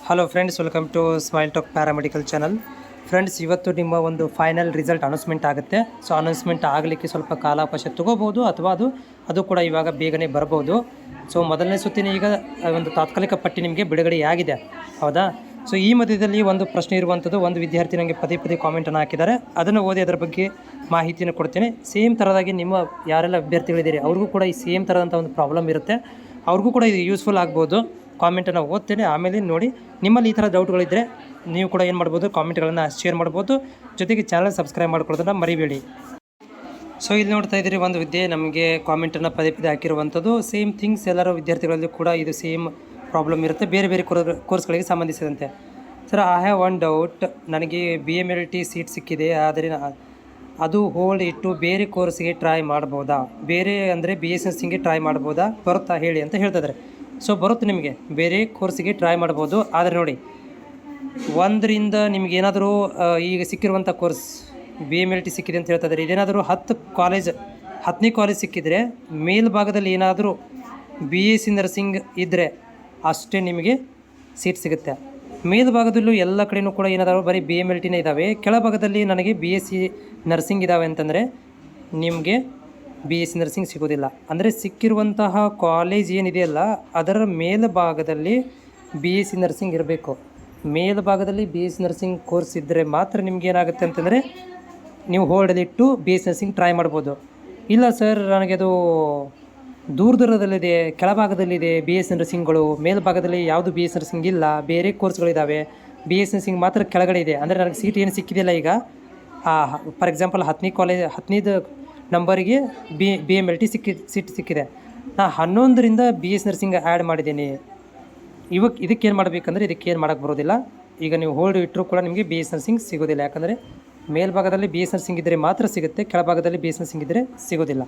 Hello friends, welcome to Smile Talk paramedical channel. Friends, ಇವತ್ತು ನಿಮ್ಮ ಒಂದು ಫೈನಲ್ ರಿಸಲ್ಟ್ ಅನೌನ್ಸ್ಮೆಂಟ್ ಆಗುತ್ತೆ. ಸೊ ಅನೌನ್ಸ್ಮೆಂಟ್ ಆಗಲಿಕ್ಕೆ ಸ್ವಲ್ಪ ಕಾಲಾವಕಾಶ ತೊಗೋಬೋದು, ಅಥವಾ ಅದು ಕೂಡ ಇವಾಗ ಬೇಗನೆ ಬರ್ಬೋದು. ಸೊ ಮೊದಲನೇ ಸುತ್ತಿನ ಈಗ ಒಂದು ತಾತ್ಕಾಲಿಕ ಪಟ್ಟಿ ನಿಮಗೆ ಬಿಡುಗಡೆಯಾಗಿದೆ, ಹೌದಾ? ಸೊ ಈ ಮಧ್ಯದಲ್ಲಿ ಒಂದು ಪ್ರಶ್ನೆ ಇರುವಂಥದ್ದು, ಒಂದು ವಿದ್ಯಾರ್ಥಿ ನನಗೆ ಪದೇ ಪದೇ ಕಾಮೆಂಟನ್ನು ಹಾಕಿದ್ದಾರೆ. ಅದನ್ನು ಓದಿ ಅದರ ಬಗ್ಗೆ ಮಾಹಿತಿಯನ್ನು ಕೊಡ್ತೇನೆ. ಸೇಮ್ ಥರದಾಗಿ ನಿಮ್ಮ ಯಾರೆಲ್ಲ ಅಭ್ಯರ್ಥಿಗಳಿದ್ದೀರಿ ಅವ್ರಿಗೂ ಕೂಡ ಈ ಸೇಮ್ ಥರದಂಥ ಒಂದು ಪ್ರಾಬ್ಲಮ್ ಇರುತ್ತೆ. ಅವ್ರಿಗೂ ಕೂಡ ಇದು ಯೂಸ್ಫುಲ್ ಆಗ್ಬೋದು. ಕಾಮೆಂಟನ್ನು ಓದ್ತೇನೆ, ಆಮೇಲೆ ನೋಡಿ. ನಿಮ್ಮಲ್ಲಿ ಈ ಥರ ಡೌಟ್ಗಳಿದ್ದರೆ ನೀವು ಕೂಡ ಏನು ಮಾಡ್ಬೋದು, ಕಾಮೆಂಟ್ಗಳನ್ನು ಶೇರ್ ಮಾಡ್ಬೋದು. ಜೊತೆಗೆ ಚಾನಲ್ ಸಬ್ಸ್ಕ್ರೈಬ್ ಮಾಡ್ಕೊಳ್ಳೋದನ್ನು ಮರಿಬೇಡಿ. ಸೊ ಇಲ್ಲಿ ನೋಡ್ತಾ ಇದ್ದೀರಿ, ಒಂದು ವಿದ್ಯೆ ನಮಗೆ ಕಾಮೆಂಟನ್ನು ಪದೇ ಪದೇ ಹಾಕಿರುವಂಥದ್ದು. ಸೇಮ್ ಥಿಂಗ್ಸ್ ಎಲ್ಲರೂ ವಿದ್ಯಾರ್ಥಿಗಳಲ್ಲಿ ಕೂಡ ಇದು ಸೇಮ್ ಪ್ರಾಬ್ಲಮ್ ಇರುತ್ತೆ, ಬೇರೆ ಬೇರೆ ಕೋರ್ಸ್ಗಳಿಗೆ ಸಂಬಂಧಿಸಿದಂತೆ. Sir, I have one doubt. ನನಗೆ BMLT ಸೀಟ್ ಸಿಕ್ಕಿದೆ, ಆದರೆ ಅದು ಹೋಲ್ಡ್ ಇಟ್ಟು ಬೇರೆ ಕೋರ್ಸ್ಗೆ ಟ್ರೈ ಮಾಡ್ಬೋದಾ? ಬೇರೆ ಅಂದರೆ BS ನರ್ಸಿಂಗ್ಗೆ ಟ್ರೈ ಮಾಡ್ಬೋದಾ? ಬರುತ್ತಾ ಹೇಳಿ ಅಂತ ಹೇಳ್ತಿದ್ದಾರೆ. ಸೊ ಬರುತ್ತೆ, ನಿಮಗೆ ಬೇರೆ ಕೋರ್ಸಿಗೆ ಟ್ರೈ ಮಾಡ್ಬೋದು. ಆದರೆ ನೋಡಿ, ಒಂದರಿಂದ ನಿಮಗೇನಾದರೂ ಈಗ ಸಿಕ್ಕಿರುವಂಥ ಕೋರ್ಸ್ BMLT ಸಿಕ್ಕಿದೆ ಅಂತ ಹೇಳ್ತಾ ಇದ್ದಾರೆ. ಇದೇನಾದರೂ 10ನೇ ಕಾಲೇಜ್ ಸಿಕ್ಕಿದರೆ ಮೇಲ್ಭಾಗದಲ್ಲಿ ಏನಾದರೂ BSc ನರ್ಸಿಂಗ್ ಇದ್ದರೆ ಅಷ್ಟೇ ನಿಮಗೆ ಸೀಟ್ ಸಿಗುತ್ತೆ. ಮೇಲ್ಭಾಗದಲ್ಲೂ ಎಲ್ಲ ಕಡೆಯೂ ಕೂಡ ಏನಾದರೂ ಬರೀ BMLTನೇ ಇದ್ದಾವೆ. ಕೆಳಭಾಗದಲ್ಲಿ ನನಗೆ BSc ನರ್ಸಿಂಗ್ ಇದ್ದಾವೆ ಅಂತಂದರೆ ನಿಮಗೆ BSc ನರ್ಸಿಂಗ್ ಸಿಗೋದಿಲ್ಲ. ಅಂದರೆ ಸಿಕ್ಕಿರುವಂತಹ ಕಾಲೇಜ್ ಏನಿದೆಯಲ್ಲ ಅದರ ಮೇಲ್ಭಾಗದಲ್ಲಿ BSc ನರ್ಸಿಂಗ್ ಇರಬೇಕು. ಮೇಲ್ಭಾಗದಲ್ಲಿ BSc ನರ್ಸಿಂಗ್ ಕೋರ್ಸ್ ಇದ್ದರೆ ಮಾತ್ರ ನಿಮ್ಗೆ ಏನಾಗುತ್ತೆ ಅಂತಂದರೆ ನೀವು ಹೋಲ್ಡಲ್ಲಿಟ್ಟು BSc ನರ್ಸಿಂಗ್ ಟ್ರೈ ಮಾಡ್ಬೋದು. ಇಲ್ಲ ಸರ್, ನನಗೆ ಅದು ದೂರದಲ್ಲಿದೆ, ಕೆಳಭಾಗದಲ್ಲಿದೆ BSc ನರ್ಸಿಂಗ್ಗಳು, ಮೇಲ್ಭಾಗದಲ್ಲಿ ಯಾವುದು BSc ನರ್ಸಿಂಗ್ ಇಲ್ಲ, ಬೇರೆ ಕೋರ್ಸ್ಗಳಿದ್ದಾವೆ, BSc ನರ್ಸಿಂಗ್ ಮಾತ್ರ ಕೆಳಗಡೆ ಇದೆ. ಅಂದರೆ ನನಗೆ ಸೀಟ್ ಏನು ಸಿಕ್ಕಿದೆಯಲ್ಲ ಈಗ, ಫಾರ್ ಎಕ್ಸಾಂಪಲ್ 10ನೇದು ನಂಬರಿಗೆ BMLT ಸೀಟ್ ಸಿಕ್ಕಿದೆ. ನಾನು 11ರಿಂದ BSc ನರ್ಸಿಂಗ್ ಆ್ಯಡ್ ಮಾಡಿದ್ದೀನಿ. ಇದಕ್ಕೇನು ಮಾಡಬೇಕಂದ್ರೆ ಇದಕ್ಕೇನು ಮಾಡೋಕ್ಕೆ ಬರೋದಿಲ್ಲ. ಈಗ ನೀವು ಹೋಲ್ಡ್ ಇಟ್ಟರೂ ಕೂಡ ನಿಮಗೆ BSc ನರ್ಸಿಂಗ್ ಸಿಗೋದಿಲ್ಲ. ಯಾಕಂದರೆ ಮೇಲ್ಭಾಗದಲ್ಲಿ BSc ನರ್ಸಿಂಗ್ ಇದ್ದರೆ ಮಾತ್ರ ಸಿಗುತ್ತೆ, ಕೆಳಭಾಗದಲ್ಲಿ BSc ನರ್ಸಿಂಗ್ ಇದ್ದರೆ ಸಿಗೋದಿಲ್ಲ.